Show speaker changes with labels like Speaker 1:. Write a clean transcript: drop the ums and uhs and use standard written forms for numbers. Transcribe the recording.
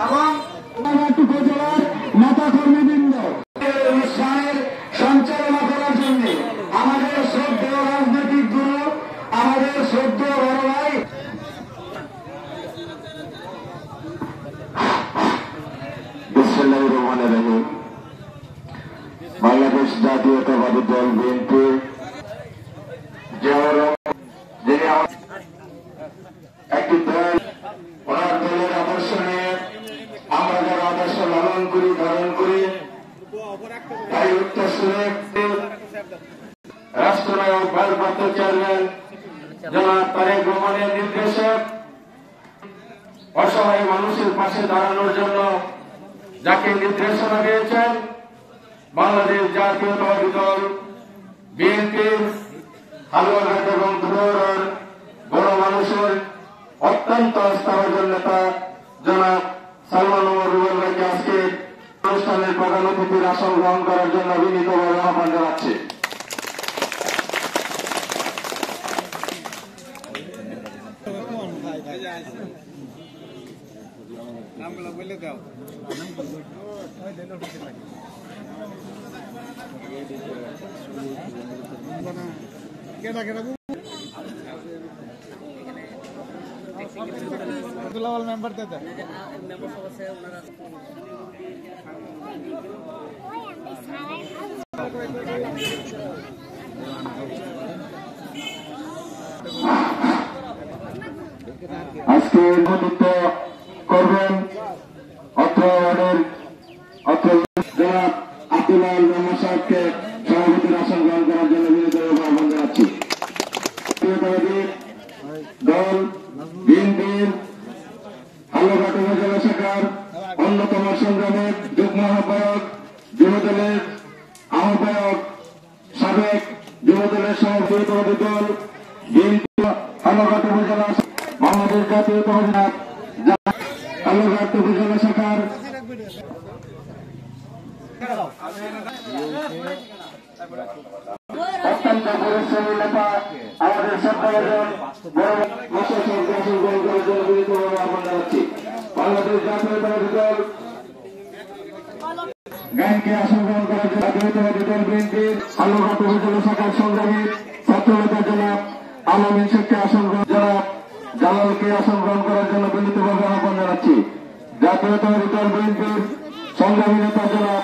Speaker 1: এবং উপজেলার নেতা কর্মীবৃন্দ অনুষ্ঠানের সঞ্চালনা করার জন্য আমাদের শ্রদ্ধেয় রাজনৈতিক গুরু, আমাদের শ্রদ্ধেয় বড় ভাই বিসমিল্লাহির রহমানির রহিম। বাংলাদেশ জাতীয়তাবাদী দল বিএনপি যিনি একটি দল, ওনার দলের আদর্শ নিয়ে আমরা যারা আদর্শ লালন করি ধারণ করি, তাই উত্তরসূরি রাষ্ট্রনায়ক ভারপ্রাপ্ত চেয়ারম্যান জনাব তারেক রহমানের নির্দেশে অসহায় মানুষের পাশে দাঁড়ানোর জন্য যাকে নির্দেশনা দিয়েছেন বাংলাদেশ জাতীয়তাবাদী দল বিএনপির হালুয়াঘাট এবং ধুরুয়ার বড় মানুষের অত্যন্ত আস্থাভাজন নেতা জনাব সালমান ওমর রুবেল ভাইকে আজকে অনুষ্ঠানের প্রধান অতিথির আসন গ্রহণ করার জন্য বিনীতভাবে আহ্বান জানাচ্ছি।
Speaker 2: মেম্বার
Speaker 1: আজকে নেতৃত্ব করবেন অত্র ওয়ার্ডের জনাব আব্দুল্লাহ মোহাম্মদ সাহেবকে সভাপতির আসন গ্রহণ করার জন্য বিনীতভাবে আহ্বান জানাচ্ছি। দল বিএনপির হালুয়াঘাট উপজেলা শাখার অন্যতম সংগ্রামের যুগ্ম আহ্বায়ক, যুবদলের আহ্বায়ক, সাবেক যুবদলের সভাপতি দল বিএনপি হালুয়াঘাট উপজেলা বাংলাদেশ জাতীয়তাবাদী হালুয়াঘাট উপজেলা শাখার অত্যন্ত পরিশ্রমী নেতা আমাদের শ্রদ্ধাভাজন আহ্বান জানাচ্ছি। বাংলাদেশ জাতীয়তাবাদী দল গায়কে আসন গ্রহণ করার জন্য জাতীয়তাবাদী দল বিএনপির হালুয়াঘাট উপজেলা শাখার সংগ্রামী ছাত্রনেতা জনাব আলমিন শেখকে আসন গ্রহণ, জনাব জালালকে আসন গ্রহণ করার জন্য বিনীতভাবে আহ্বান জানাচ্ছি। জাতীয়তাবাদী দল বিএনপির সংগ্রামী নেতা জনাব